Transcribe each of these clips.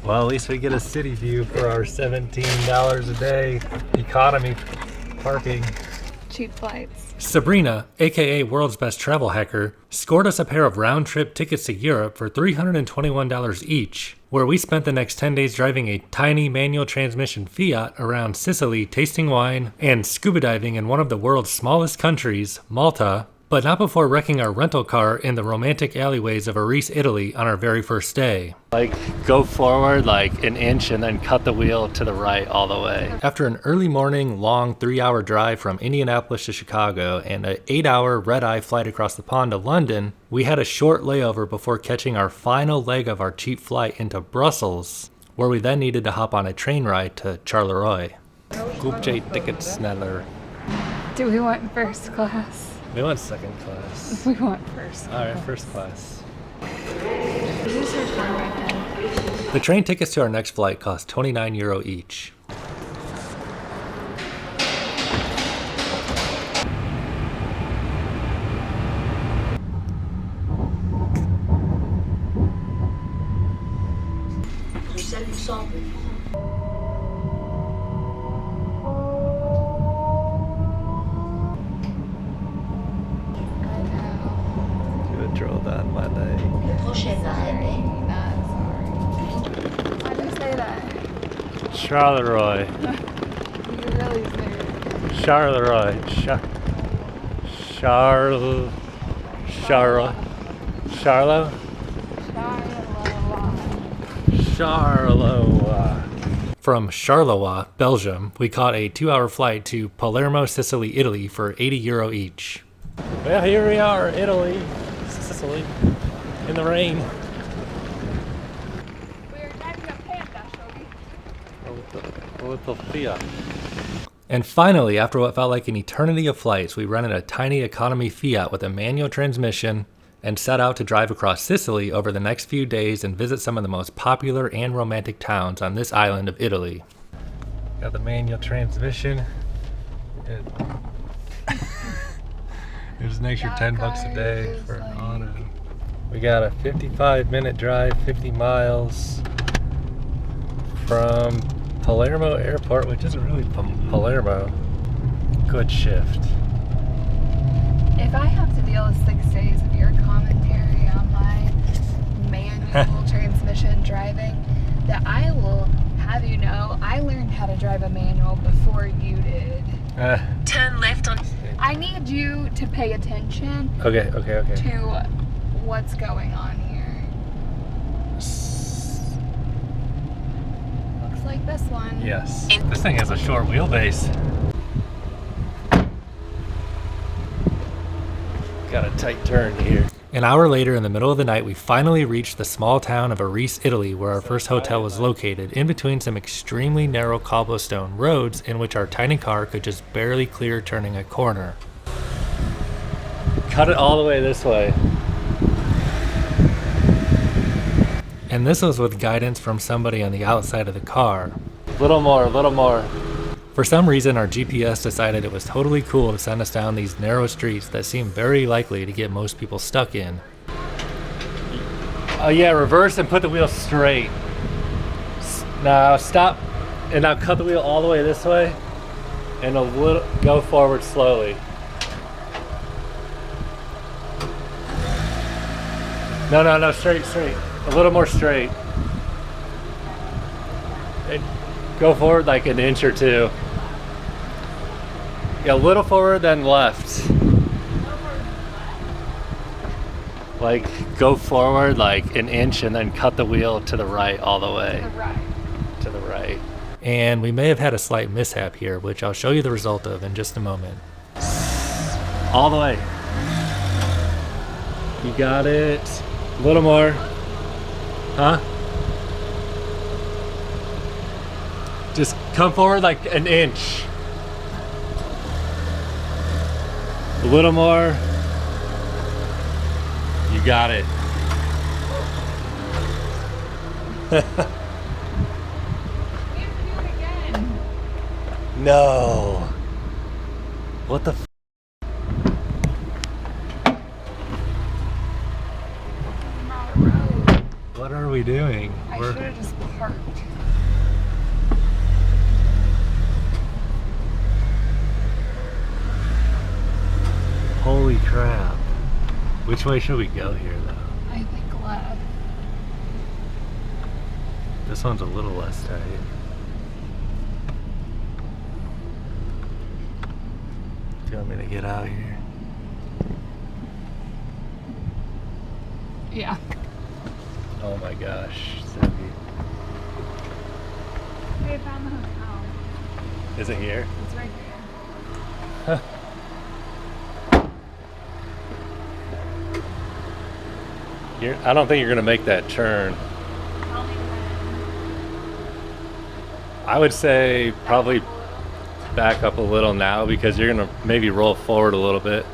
Well, at least we get a city view for our $17 a day economy parking. Cheap flights. Sabrina, aka World's Best Travel Hacker, scored us a pair of round-trip tickets to Europe for $321 each, where we spent the next 10 days driving a tiny manual transmission Fiat around Sicily, tasting wine, and scuba diving in one of the world's smallest countries, Malta, but not before wrecking our rental car in the romantic alleyways of Arese, Italy on our very first day. Like, go forward like an inch and then cut the wheel to the right all the way. After an early morning, long 3-hour drive from Indianapolis to Chicago and an 8-hour red-eye flight across the pond to London, we had a short layover before catching our final leg of our cheap flight into Brussels, where we then needed to hop on a train ride to Charleroi. Kupje ticket sneller. Do we want first class? We want second class. We want first class. Alright, first class. Who's your phone right now? The train tickets to our next flight cost €29 each. Drilled on my leg. Sorry. Why did you say that? Charleroi. You really serious. Charleroi. Charleroi. From Charleroi, Belgium, we caught a 2-hour flight to Palermo, Sicily, Italy for €80 each. Well, here we are, Italy. Sicily, in the rain. We are driving a Panda, With the Fiat. And finally, after what felt like an eternity of flights, we rented a tiny economy Fiat with a manual transmission and set out to drive across Sicily over the next few days and visit some of the most popular and romantic towns on this island of Italy. Got the manual transmission. There's an extra $10 a day for auto. We got a 55-minute drive, 50 miles from Palermo Airport, which isn't really Palermo. Good shift. If I have to deal with 6 days of your commentary on my manual transmission driving, that I will have you know, I learned how to drive a manual before you did. Turn left on. I need you to pay attention Okay. to what's going on here. Looks like this one. Yes. This thing has a short wheelbase. Got a tight turn here. An hour later, in the middle of the night, we finally reached the small town of Arese, Italy, where our first hotel was located, in between some extremely narrow cobblestone roads in which our tiny car could just barely clear turning a corner. Cut it all the way this way. And this was with guidance from somebody on the outside of the car. Little more. For some reason, our GPS decided it was totally cool to send us down these narrow streets that seem very likely to get most people stuck in. Oh yeah, reverse and put the wheel straight. Now stop, and now cut the wheel all the way this way, and a little, go forward slowly. No, straight. A little more straight. And go forward like an inch or two. Yeah, a little forward, then left. Like, go forward like an inch and then cut the wheel to the right all the way. To the right. And we may have had a slight mishap here, which I'll show you the result of in just a moment. All the way. You got it. A little more. Huh? Just come forward like an inch. A little more. You got it. No. What the f? What are we doing? I should have just parked. Holy crap. Which way should we go here though? I think left. This one's a little less tight. Do you want me to get out here? Yeah. Oh my gosh, Sebby. Hey, I found the hotel. Is it here? It's right there. I don't think you're gonna make that turn. Tell me when. I would say probably back up a little now because you're gonna maybe roll forward a little bit.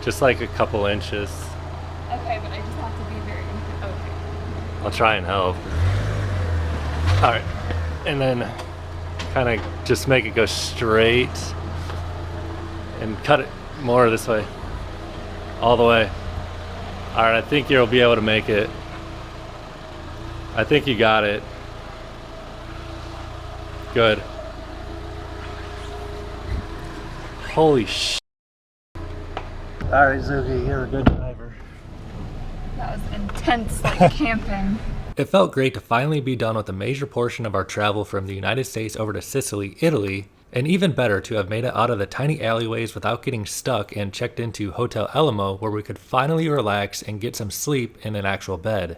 Just like a couple inches. Okay, but I just have to be very okay. I'll try and help. Alright, and then kind of just make it go straight and cut it more this way. All the way. Alright, I think you'll be able to make it. I think you got it. Good. Holy sh. Alright, Zuki, you're a good driver. That was intense, like camping. It felt great to finally be done with a major portion of our travel from the United States over to Sicily, Italy, and even better to have made it out of the tiny alleyways without getting stuck and checked into Hotel Elmo where we could finally relax and get some sleep in an actual bed.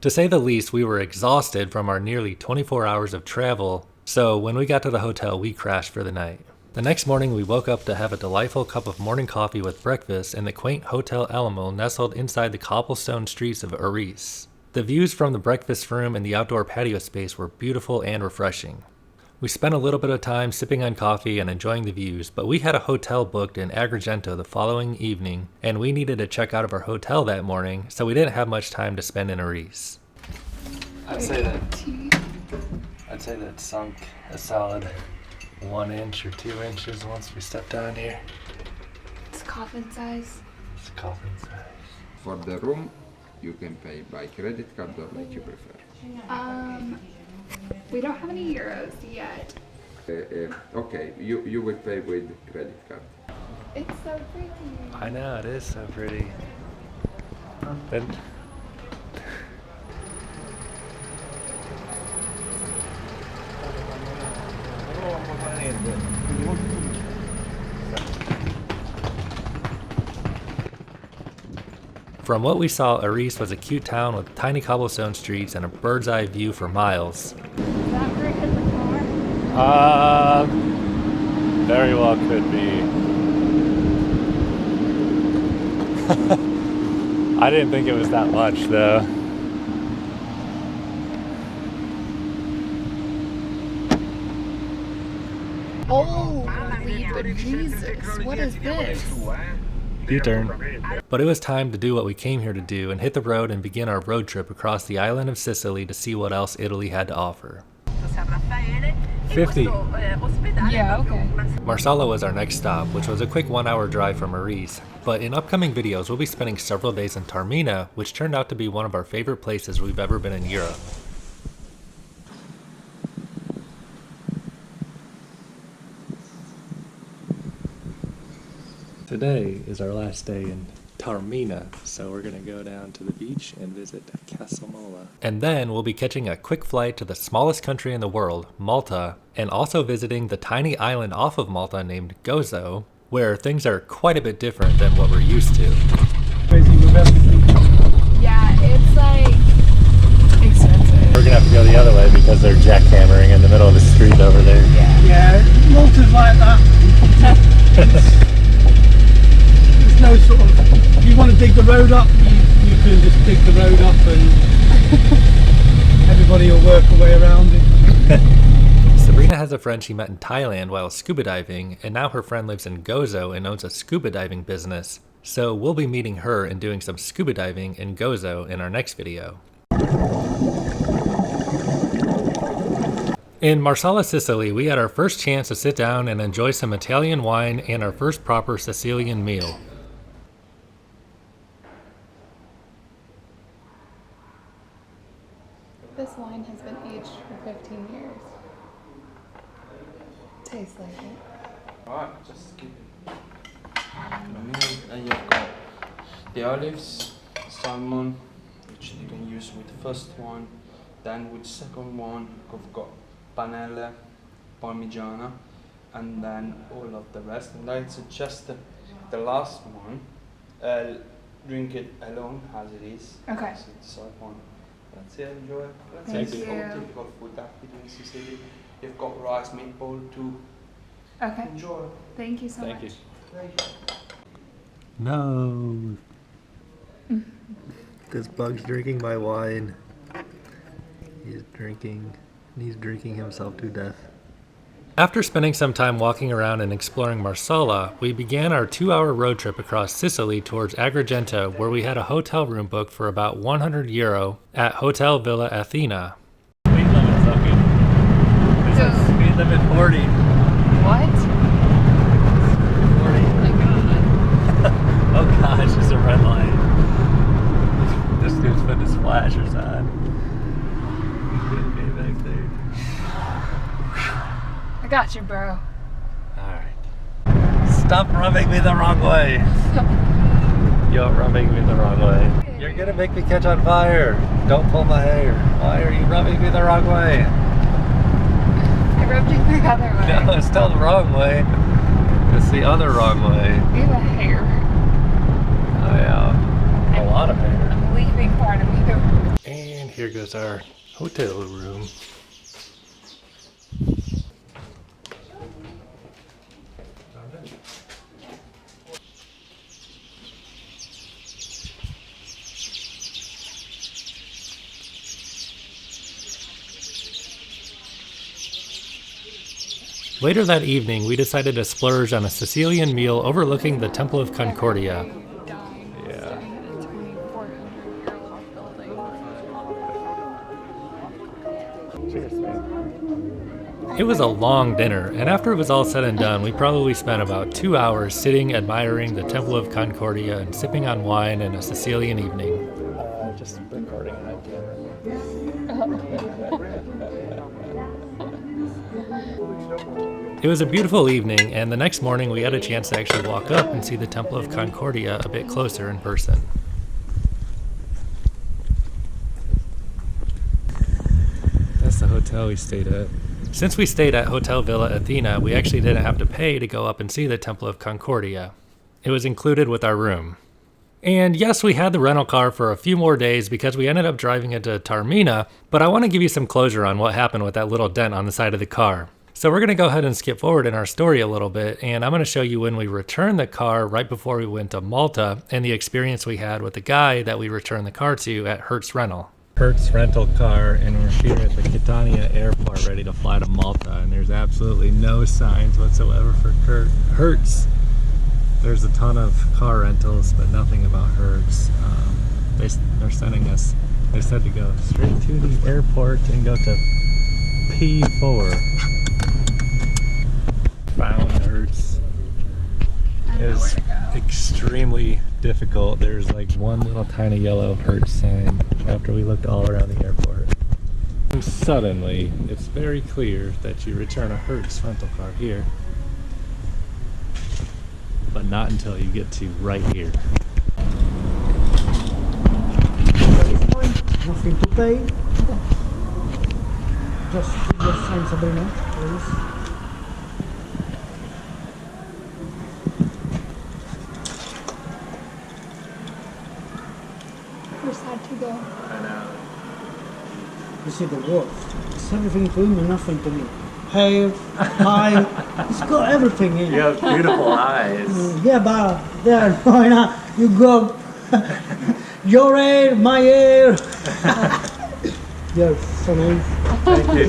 To say the least, we were exhausted from our nearly 24 hours of travel, so when we got to the hotel, we crashed for the night. The next morning, we woke up to have a delightful cup of morning coffee with breakfast in the quaint Hotel Elmo nestled inside the cobblestone streets of Aris. The views from the breakfast room and the outdoor patio space were beautiful and refreshing. We spent a little bit of time sipping on coffee and enjoying the views, but we had a hotel booked in Agrigento the following evening, and we needed to check out of our hotel that morning, so we didn't have much time to spend in Aris. I'd say that sunk a solid 1 inch or 2 inches once we stepped down here. It's coffin size. It's coffin size. For the room, you can pay by credit card or like you prefer. We don't have any euros yet. Okay, you will pay with credit card. It's so pretty. I know, it is so pretty. And from what we saw, Aris was a cute town with tiny cobblestone streets and a bird's eye view for miles. Is that where it hit the car? Very well could be. I didn't think it was that much though. Holy but Jesus, what is this? U-turn. But it was time to do what we came here to do and hit the road and begin our road trip across the island of Sicily to see what else Italy had to offer. 50. Yeah, okay. Marsala was our next stop, which was a quick 1 hour drive from Aris. But in upcoming videos, we'll be spending several days in Taormina, which turned out to be one of our favorite places we've ever been in Europe. Today is our last day in Taormina, so we're gonna go down to the beach and visit Castle Mola. And then we'll be catching a quick flight to the smallest country in the world, Malta, and also visiting the tiny island off of Malta named Gozo, where things are quite a bit different than what we're used to. Yeah, it's like expensive. We're gonna have to go the other way because they're jackhammering in the middle of the street over there. Yeah, Malta's like that. No sort of, if you want to dig the road up, you can just dig the road up and everybody will work a way around it. Sabrina has a friend she met in Thailand while scuba diving, and now her friend lives in Gozo and owns a scuba diving business. So we'll be meeting her and doing some scuba diving in Gozo in our next video. In Marsala, Sicily, we had our first chance to sit down and enjoy some Italian wine and our first proper Sicilian meal. This wine has been aged for 15 years. Tastes like it. Alright, just keep it. And you've got the olives, salmon, which you can use with the first one. Then with the second one, we've got panelle, parmigiana, and then all of the rest. And that's just the last one. Drink it alone as it is. Okay. So it's side one. That's it, enjoy. Thank you. You've got food that we do in Sicily. You've got rice, meatball too. Okay. Enjoy. Thank you so much. you. No. This bug's drinking my wine. He's drinking himself to death. After spending some time walking around and exploring Marsala, we began our 2-hour road trip across Sicily towards Agrigento, where we had a hotel room booked for about €100 at Hotel Villa Athena. Speed limit's okay. This is speed limit 40. What? 40. Oh my god. Oh gosh, it's a red light. This dude's putting his flashers on. He's back there. I got you, bro. Alright. Stop rubbing me the wrong way. You're rubbing me the wrong way. You're gonna make me catch on fire. Don't pull my hair. Why are you rubbing me the wrong way? I rubbed you the other way. No, it's still the wrong way. It's the other wrong way. You have a hair. Oh yeah. A lot of hair. I'm leaving part of you. And here goes our hotel room. Later that evening, we decided to splurge on a Sicilian meal overlooking the Temple of Concordia. Yeah. Cheers, man. It was a long dinner, and after it was all said and done, we probably spent about 2 hours sitting admiring the Temple of Concordia and sipping on wine in a Sicilian evening. Just recording on camera. It was a beautiful evening, and the next morning we had a chance to actually walk up and see the Temple of Concordia a bit closer in person. That's the hotel we stayed at. Since we stayed at Hotel Villa Athena, we actually didn't have to pay to go up and see the Temple of Concordia. It was included with our room. And yes, we had the rental car for a few more days because we ended up driving into Taormina, but I want to give you some closure on what happened with that little dent on the side of the car. So we're going to go ahead and skip forward in our story a little bit, and I'm going to show you when we returned the car right before we went to Malta and the experience we had with the guy that we returned the car to at Hertz Rental. Hertz Rental Car, and we're here at the Catania airport ready to fly to Malta, and there's absolutely no signs whatsoever for Hertz. There's a ton of car rentals, but nothing about Hertz. They're sending us, they said to go straight to the airport and go to P4. Found Hertz. It is extremely difficult. There's like one little tiny yellow Hertz sign after we looked all around the airport. And suddenly, it's very clear that you return a Hertz rental car here, but not until you get to right here. Nothing to pay. Just sign, Sabrina, please. We're sad to go. I know. You see the worst. It's everything to him and nothing to me. Hair, eye, it's got everything in it. You have beautiful eyes. Yeah, but there, why not? You go. Your hair, my hair. Yes, so nice. Thank you.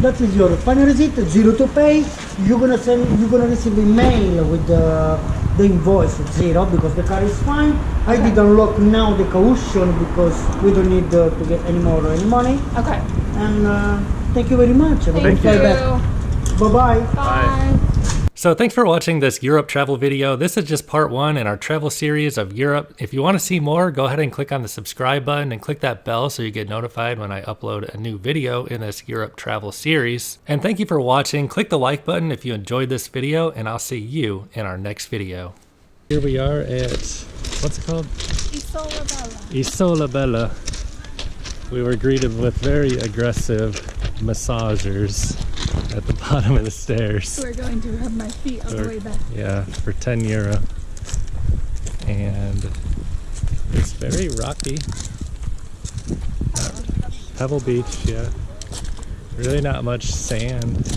That is your final receipt, 0 to pay. You're gonna receive an email with the invoice 0 because the car is fine. I did unlock now the caution because we don't need to get any money. Okay. And thank you very much. Thank you. Bye bye. Bye. So thanks for watching this Europe travel video. This is just part 1 in our travel series of Europe. If you want to see more, go ahead and click on the subscribe button and click that bell so you get notified when I upload a new video in this Europe travel series. And thank you for watching. Click the like button if you enjoyed this video, and I'll see you in our next video. Here we are at, what's it called? Isola Bella. Isola Bella. We were greeted with very aggressive massagers at the bottom of the stairs. We're going to rub my feet on the way back. Yeah, for €10. And it's very rocky. Pebble Beach, yeah. Really not much sand.